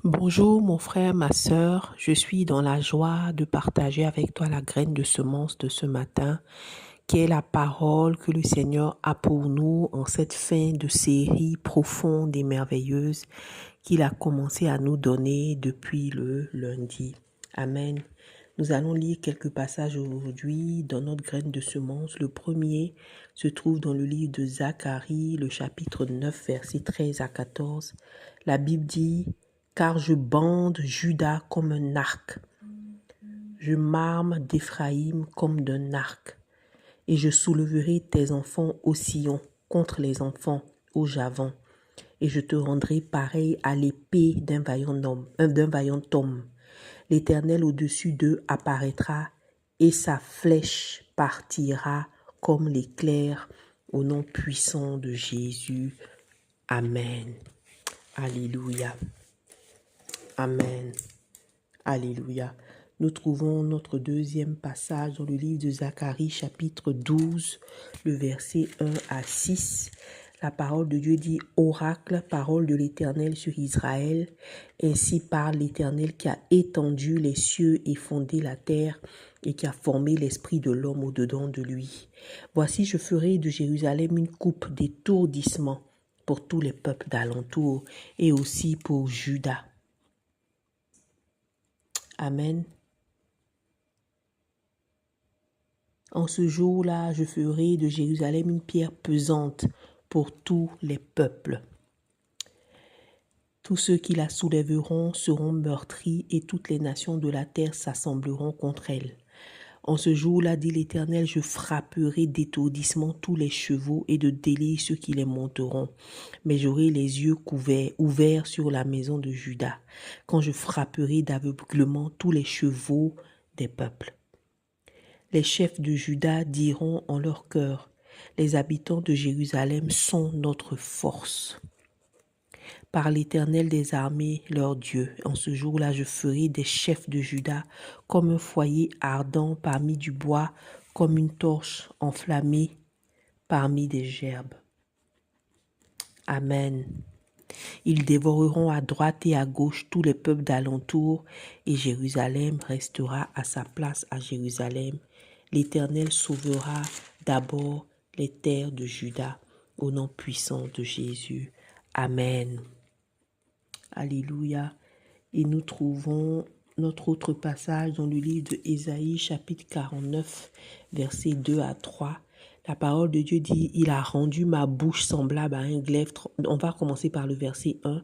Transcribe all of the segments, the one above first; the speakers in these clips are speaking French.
Bonjour mon frère, ma sœur, je suis dans la joie de partager avec toi la graine de semence de ce matin, qui est la parole que le Seigneur a pour nous en cette fin de série profonde et merveilleuse qu'il a commencé à nous donner depuis le lundi. Amen. Nous allons lire quelques passages aujourd'hui dans notre graine de semence. Le premier se trouve dans le livre de Zacharie, le chapitre 9, versets 13 à 14. La Bible dit: car je bande Juda comme un arc, je m'arme d'Éphraïm comme d'un arc, et je souleverai tes enfants au sillon contre les enfants au javon, et je te rendrai pareil à l'épée d'un vaillant homme. L'Éternel au-dessus d'eux apparaîtra, et sa flèche partira comme l'éclair, au nom puissant de Jésus. Amen. Alléluia. Amen. Alléluia. Nous trouvons notre deuxième passage dans le livre de Zacharie, chapitre 12, le verset 1 à 6. La parole de Dieu dit: oracle, parole de l'Éternel sur Israël. Ainsi parle l'Éternel qui a étendu les cieux et fondé la terre et qui a formé l'esprit de l'homme au-dedans de lui. Voici, je ferai de Jérusalem une coupe d'étourdissement pour tous les peuples d'alentour et aussi pour Juda. Amen. En ce jour-là, je ferai de Jérusalem une pierre pesante pour tous les peuples. Tous ceux qui la soulèveront seront meurtris et toutes les nations de la terre s'assembleront contre elle. En ce jour-là, dit l'Éternel, je frapperai d'étourdissement tous les chevaux et de délire ceux qui les monteront. Mais j'aurai les yeux ouverts sur la maison de Juda, quand je frapperai d'aveuglement tous les chevaux des peuples. Les chefs de Juda diront en leur cœur: les habitants de Jérusalem sont notre force. Par l'Éternel des armées, leur Dieu, en ce jour-là, je ferai des chefs de Juda comme un foyer ardent parmi du bois, comme une torche enflammée parmi des gerbes. Amen. Ils dévoreront à droite et à gauche tous les peuples d'alentour, et Jérusalem restera à sa place à Jérusalem. L'Éternel sauvera d'abord les terres de Juda, au nom puissant de Jésus. Amen. Alléluia. Et nous trouvons notre autre passage dans le livre de Ésaïe, chapitre 49, versets 2 à 3. La parole de Dieu dit: il a rendu ma bouche semblable à un glaive. On va commencer par le verset 1.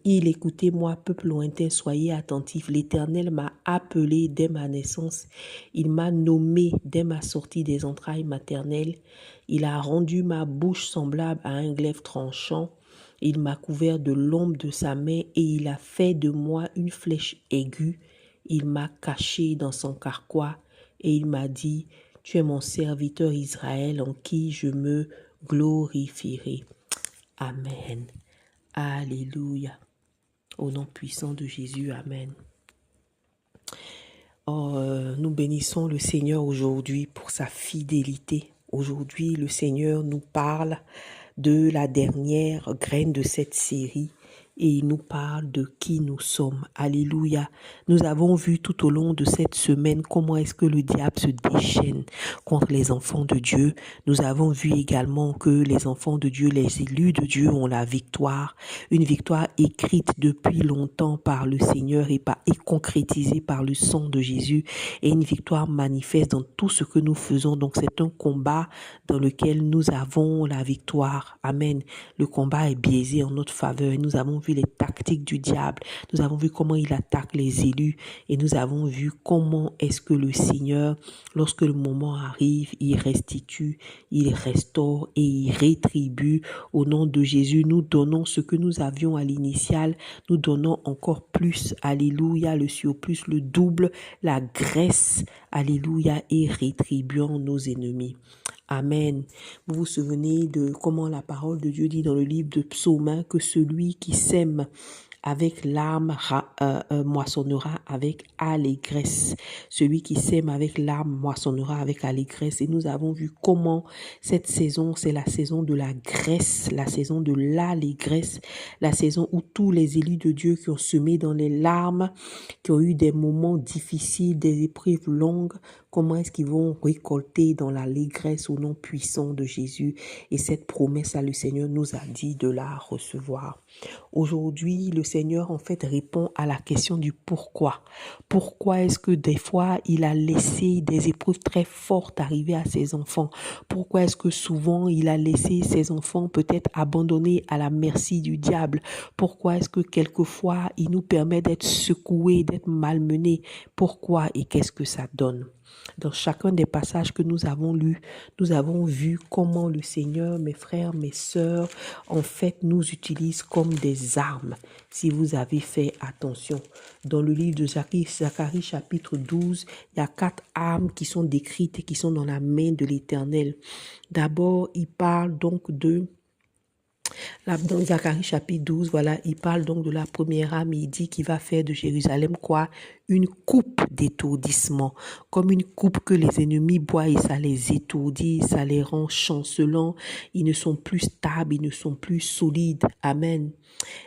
Écoutez-moi, peuple lointain, soyez attentifs. L'Éternel m'a appelé dès ma naissance. Il m'a nommé dès ma sortie des entrailles maternelles. Il a rendu ma bouche semblable à un glaive tranchant. Il m'a couvert de l'ombre de sa main et il a fait de moi une flèche aiguë. Il m'a caché dans son carquois et il m'a dit: tu es mon serviteur Israël en qui je me glorifierai. Amen. Alléluia. Au nom puissant de Jésus, amen. Nous bénissons le Seigneur aujourd'hui pour sa fidélité. Aujourd'hui, le Seigneur nous parle de la dernière graine de cette série et il nous parle de qui nous sommes. Alléluia. Nous avons vu tout au long de cette semaine comment est-ce que le diable se déchaîne contre les enfants de Dieu. Nous avons vu également que les enfants de Dieu, les élus de Dieu ont la victoire, une victoire écrite depuis longtemps par le Seigneur et concrétisée par le sang de Jésus, et une victoire manifeste dans tout ce que nous faisons. Donc c'est un combat dans lequel nous avons la victoire. Amen. Le combat est biaisé en notre faveur. Nous avons vu les tactiques du diable. Nous avons vu comment il attaque les élus. Et nous avons vu comment est-ce que le Seigneur, lorsque le moment arrive, il restitue, il restaure et il rétribue. Au nom de Jésus, nous donnons ce que nous avions à l'initial. Nous donnons encore plus. Alléluia. Le surplus, le double, la graisse. Alléluia. Et rétribuons nos ennemis. Amen. Vous vous souvenez de comment la parole de Dieu dit dans le livre de Psaume que celui qui sème avec larmes moissonnera avec allégresse. Celui qui sème avec larmes moissonnera avec allégresse. Et nous avons vu comment cette saison, c'est la saison de la grâce, la saison de l'allégresse, la saison où tous les élus de Dieu qui ont semé dans les larmes, qui ont eu des moments difficiles, des épreuves longues, comment est-ce qu'ils vont récolter dans l'allégresse au nom puissant de Jésus. Et cette promesse-là, le Seigneur nous a dit de la recevoir. Aujourd'hui, le Seigneur, en fait, répond à la question du pourquoi. Pourquoi est-ce que des fois, il a laissé des épreuves très fortes arriver à ses enfants? Pourquoi est-ce que souvent, il a laissé ses enfants peut-être abandonnés à la merci du diable? Pourquoi est-ce que quelquefois, il nous permet d'être secoués, d'être malmenés? Pourquoi et qu'est-ce que ça donne? Dans chacun des passages que nous avons lus, nous avons vu comment le Seigneur, mes frères, mes sœurs, en fait, nous utilise comme des armes. Si vous avez fait attention, dans le livre de Zacharie chapitre 12, il y a 4 armes qui sont décrites et qui sont dans la main de l'Éternel. D'abord, il parle donc dans Zacharie chapitre 12, voilà, il parle donc de la première âme. Il dit qu'il va faire de Jérusalem quoi? Une coupe d'étourdissement. Comme une coupe que les ennemis boivent et ça les étourdit, ça les rend chancelants. Ils ne sont plus stables, ils ne sont plus solides. Amen.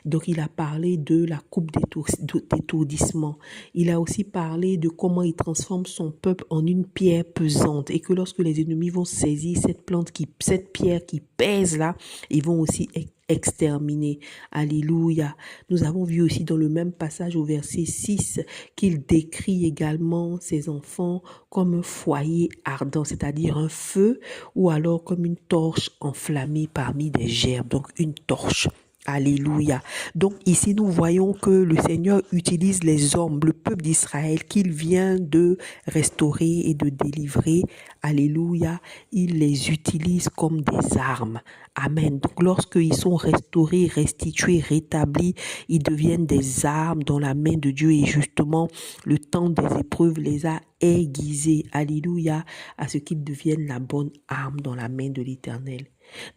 Donc, il a parlé de la coupe d'étourdissement. Il a aussi parlé de comment il transforme son peuple en une pierre pesante et que lorsque les ennemis vont saisir cette pierre qui pèse là, ils vont aussi exterminer. Alléluia. Nous avons vu aussi dans le même passage au verset 6 qu'il décrit également ses enfants comme un foyer ardent, c'est-à-dire un feu ou alors comme une torche enflammée parmi des gerbes, donc une torche. Alléluia. Donc ici, nous voyons que le Seigneur utilise les hommes, le peuple d'Israël qu'il vient de restaurer et de délivrer. Alléluia. Il les utilise comme des armes. Amen. Donc lorsqu'ils sont restaurés, restitués, rétablis, ils deviennent des armes dans la main de Dieu et justement, le temps des épreuves les a aiguisés. Alléluia. À ce qu'ils deviennent la bonne arme dans la main de l'Éternel.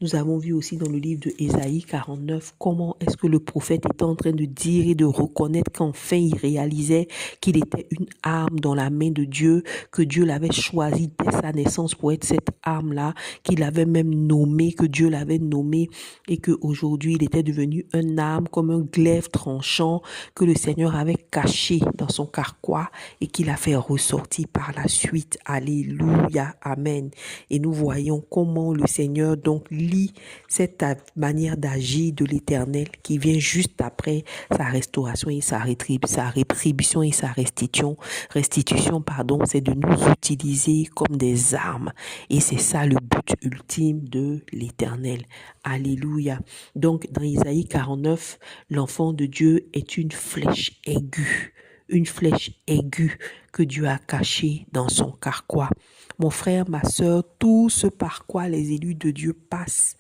Nous avons vu aussi dans le livre de Ésaïe 49 comment est-ce que le prophète était en train de dire et de reconnaître qu'enfin il réalisait qu'il était une arme dans la main de Dieu, que Dieu l'avait choisi dès sa naissance pour être cette arme-là, qu'il avait même nommée, que Dieu l'avait nommée et qu'aujourd'hui il était devenu une arme comme un glaive tranchant que le Seigneur avait caché dans son carquois et qu'il a fait ressortir par la suite. Alléluia, amen. Et nous voyons comment le Seigneur donc lit cette manière d'agir de l'Éternel qui vient juste après sa restauration et sa rétribution et sa restitution, c'est de nous utiliser comme des armes. Et c'est ça le but ultime de l'Éternel. Alléluia. Donc dans Isaïe 49, l'enfant de Dieu est une flèche aiguë. Une flèche aiguë que Dieu a cachée dans son carquois. Mon frère, ma sœur, tout ce par quoi les élus de Dieu passent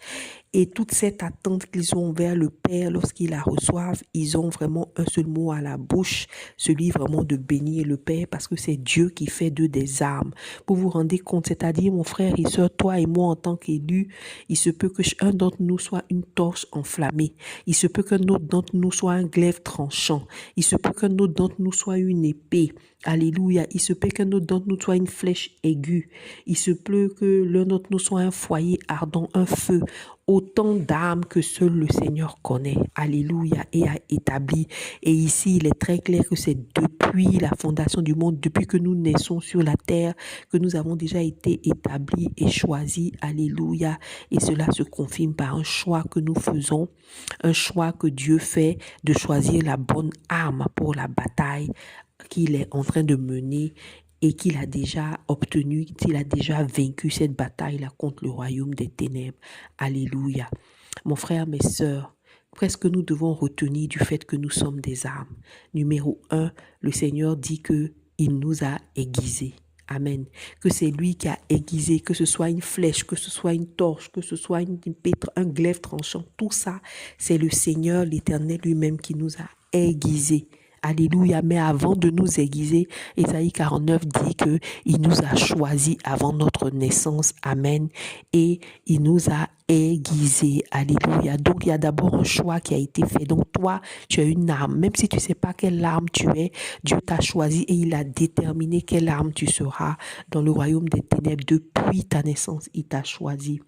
et toute cette attente qu'ils ont vers le Père lorsqu'ils la reçoivent, ils ont vraiment un seul mot à la bouche, celui vraiment de bénir le Père parce que c'est Dieu qui fait d'eux des armes. Pour vous rendre compte, c'est-à-dire mon frère et sœur, toi et moi en tant qu'élus, il se peut que un d'entre nous soit une torche enflammée. Il se peut qu'un autre d'entre nous soit un glaive tranchant. Il se peut qu'un autre d'entre nous soit une épée. Alléluia. Il se peut qu'un autre d'entre nous soit une flèche aiguë. Il se peut que l'un d'entre nous soit un foyer ardent, un feu. Autant d'armes que seul le Seigneur connaît. Alléluia. Et a établi. Et ici, il est très clair que c'est depuis la fondation du monde, depuis que nous naissons sur la terre, que nous avons déjà été établis et choisis. Alléluia. Et cela se confirme par un choix que nous faisons, un choix que Dieu fait de choisir la bonne arme pour la bataille qu'il est en train de mener et qu'il a déjà obtenu, qu'il a déjà vaincu cette bataille-là contre le royaume des ténèbres. Alléluia. Mon frère, mes sœurs, qu'est-ce que nous devons retenir du fait que nous sommes des armes? Numéro 1, le Seigneur dit qu'il nous a aiguisés. Amen. Que c'est lui qui a aiguisé, que ce soit une flèche, que ce soit une torche, que ce soit un glaive tranchant. Tout ça, c'est le Seigneur, l'Éternel lui-même qui nous a aiguisés. Alléluia. Mais avant de nous aiguiser, Ésaïe 49 dit qu'il nous a choisis avant notre naissance. Amen. Et il nous a aiguisés. Alléluia. Donc, il y a d'abord un choix qui a été fait. Donc, toi, tu as une âme. Même si tu ne sais pas quelle âme tu es, Dieu t'a choisi et il a déterminé quelle âme tu seras dans le royaume des ténèbres. Depuis ta naissance, il t'a choisi.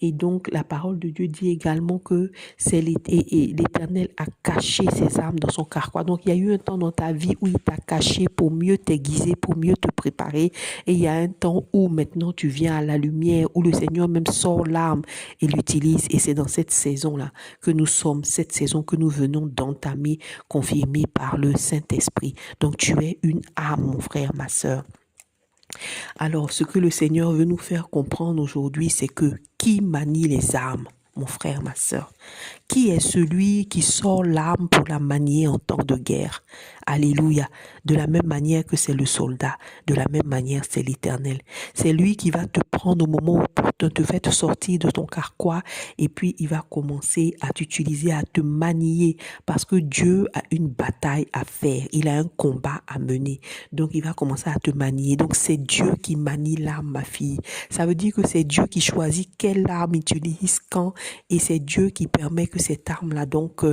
Et donc, la parole de Dieu dit également que c'est l'Éternel a caché ses âmes dans son carquois. Donc, il y a eu un temps dans ta vie où il t'a caché pour mieux t'aiguiser, pour mieux te préparer. Et il y a un temps où maintenant tu viens à la lumière, où le Seigneur même sort l'âme et l'utilise. Et c'est dans cette saison-là que nous sommes, cette saison que nous venons d'entamer, confirmée par le Saint-Esprit. Donc, tu es une âme, mon frère, ma sœur. Alors, ce que le Seigneur veut nous faire comprendre aujourd'hui, c'est que qui manie les âmes, mon frère, ma sœur? Qui est celui qui sort l'âme pour la manier en temps de guerre? Alléluia. De la même manière que c'est le soldat, de la même manière c'est l'Éternel. C'est lui qui va te prendre au moment opportun, te faire te sortir de ton carquois et puis il va commencer à t'utiliser, à te manier parce que Dieu a une bataille à faire. Il a un combat à mener. Donc il va commencer à te manier. Donc c'est Dieu qui manie l'âme, ma fille. Ça veut dire que c'est Dieu qui choisit quelle arme il utilise quand et c'est Dieu qui permet que cette arme-là, donc,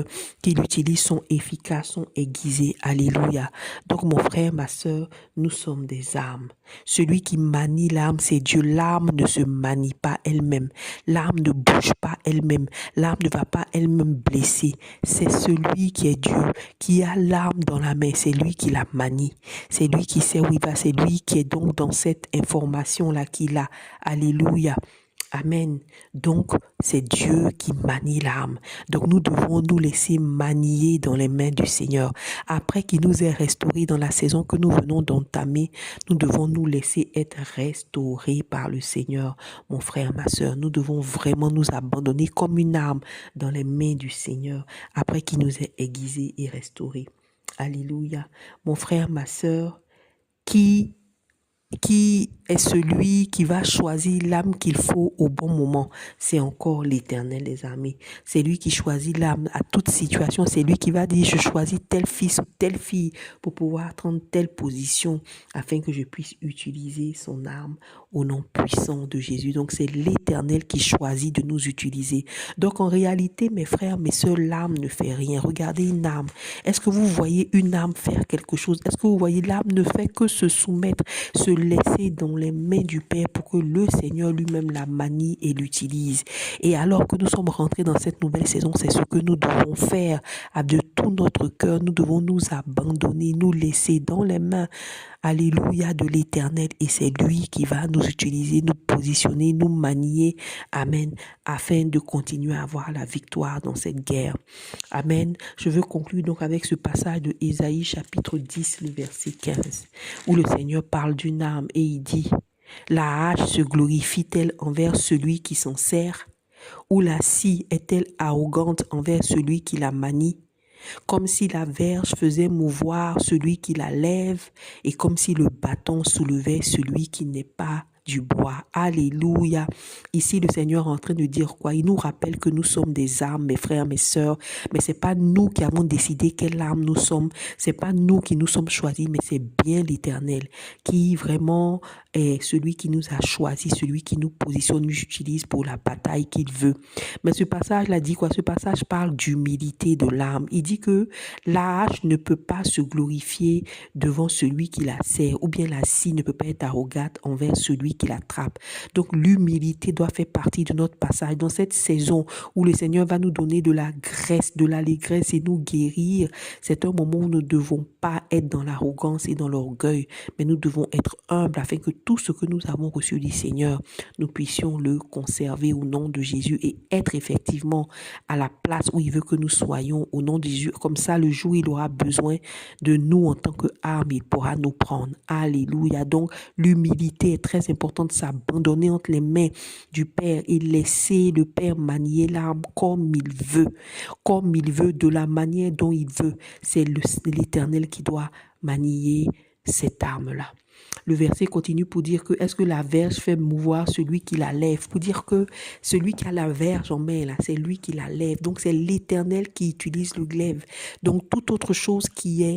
qu'il utilise sont efficaces, sont aiguisées. Alléluia. Donc, mon frère, ma sœur, nous sommes des armes. Celui qui manie l'âme, c'est Dieu. L'âme ne se manie pas elle-même. L'âme ne bouge pas elle-même. L'âme ne va pas elle-même blesser. C'est celui qui est Dieu, qui a l'âme dans la main. C'est lui qui la manie. C'est lui qui sait où il va. C'est lui qui est donc dans cette information-là qu'il a. Alléluia. Amen. Donc, c'est Dieu qui manie l'âme. Donc, nous devons nous laisser manier dans les mains du Seigneur. Après qu'il nous ait restaurés dans la saison que nous venons d'entamer, nous devons nous laisser être restaurés par le Seigneur, mon frère, ma sœur. Nous devons vraiment nous abandonner comme une âme dans les mains du Seigneur après qu'il nous ait aiguisés et restaurés. Alléluia. Mon frère, ma sœur, qui est celui qui va choisir l'âme qu'il faut au bon moment? C'est encore l'Éternel des armées. C'est lui qui choisit l'âme à toute situation. C'est lui qui va dire, je choisis tel fils ou telle fille pour pouvoir prendre telle position afin que je puisse utiliser son arme au nom puissant de Jésus. Donc, c'est l'Éternel qui choisit de nous utiliser. Donc, en réalité, mes frères, mes sœurs, l'âme ne fait rien. Regardez une âme. Est-ce que vous voyez une âme faire quelque chose? Est-ce que vous voyez l'âme ne fait que se soumettre, se laisser dans les mains du Père pour que le Seigneur lui-même la manie et l'utilise. Et alors que nous sommes rentrés dans cette nouvelle saison, c'est ce que nous devons faire de tout notre cœur. Nous devons nous abandonner, nous laisser dans les mains, alléluia, de l'Éternel. Et c'est lui qui va nous utiliser, nous positionner, nous manier, amen, afin de continuer à avoir la victoire dans cette guerre. Amen. Je veux conclure donc avec ce passage de Ésaïe chapitre 10, le verset 15, où le Seigneur parle d'une arme et il dit: la hache se glorifie-t-elle envers celui qui s'en sert? Ou la scie est-elle arrogante envers celui qui la manie? Comme si la verge faisait mouvoir celui qui la lève, et comme si le bâton soulevait celui qui n'est pas du bois. Alléluia. Ici, le Seigneur est en train de dire quoi? Il nous rappelle que nous sommes des âmes, mes frères, mes sœurs, mais c'est pas nous qui avons décidé quelle âme nous sommes. C'est pas nous qui nous sommes choisis, mais c'est bien l'Éternel qui vraiment est celui qui nous a choisis, celui qui nous positionne, nous utilise pour la bataille qu'il veut. Mais ce passage-là dit quoi? Ce passage parle d'humilité de l'âme. Il dit que la hache ne peut pas se glorifier devant celui qui la sert, ou bien la scie ne peut pas être arrogante envers celui qui l'attrape. Donc l'humilité doit faire partie de notre passage dans cette saison où le Seigneur va nous donner de la grâce, de l'allégresse et nous guérir. C'est un moment où nous ne devons pas être dans l'arrogance et dans l'orgueil, mais nous devons être humbles afin que tout ce que nous avons reçu du Seigneur, nous puissions le conserver au nom de Jésus et être effectivement à la place où il veut que nous soyons au nom de Jésus. Comme ça, le jour où il aura besoin de nous en tant qu'arme, il pourra nous prendre. Alléluia. Donc, l'humilité est très importante, de s'abandonner entre les mains du Père et laisser le Père manier l'arme comme il veut, de la manière dont il veut. C'est l'Éternel qui doit manier cette arme-là. le verset continue pour dire que est-ce que la verge fait mouvoir celui qui la lève? Pour dire que celui qui a la verge en main, là, c'est lui qui la lève. Donc, c'est l'Éternel qui utilise le glaive. Donc, toute autre chose qui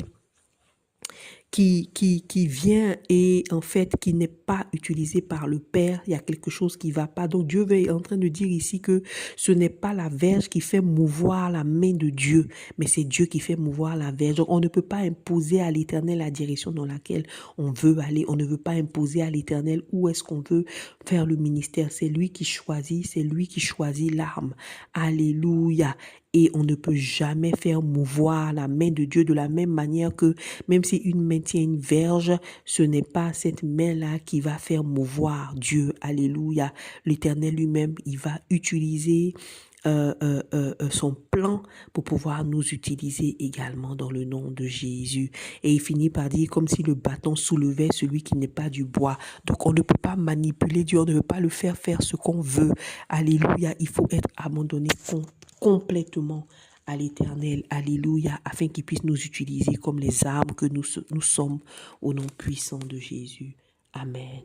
vient et en fait qui n'est pas utilisé par le Père, il y a quelque chose qui ne va pas. Donc Dieu est en train de dire ici que ce n'est pas la verge qui fait mouvoir la main de Dieu, mais c'est Dieu qui fait mouvoir la verge. Donc on ne peut pas imposer à l'Éternel la direction dans laquelle on veut aller. On ne veut pas imposer à l'Éternel où est-ce qu'on veut faire le ministère. C'est lui qui choisit, c'est lui qui choisit l'arme. Alléluia. Et on ne peut jamais faire mouvoir la main de Dieu de la même manière que même si une main tient une verge, ce n'est pas cette main-là qui va faire mouvoir Dieu. Alléluia. L'Éternel lui-même, il va utiliser son plan pour pouvoir nous utiliser également dans le nom de Jésus. Et il finit par dire comme si le bâton soulevait celui qui n'est pas du bois. Donc on ne peut pas manipuler Dieu, on ne peut pas le faire faire ce qu'on veut. Alléluia. Il faut être abandonné complètement à l'Éternel, alléluia, afin qu'il puisse nous utiliser comme les arbres que nous sommes au nom puissant de Jésus. Amen.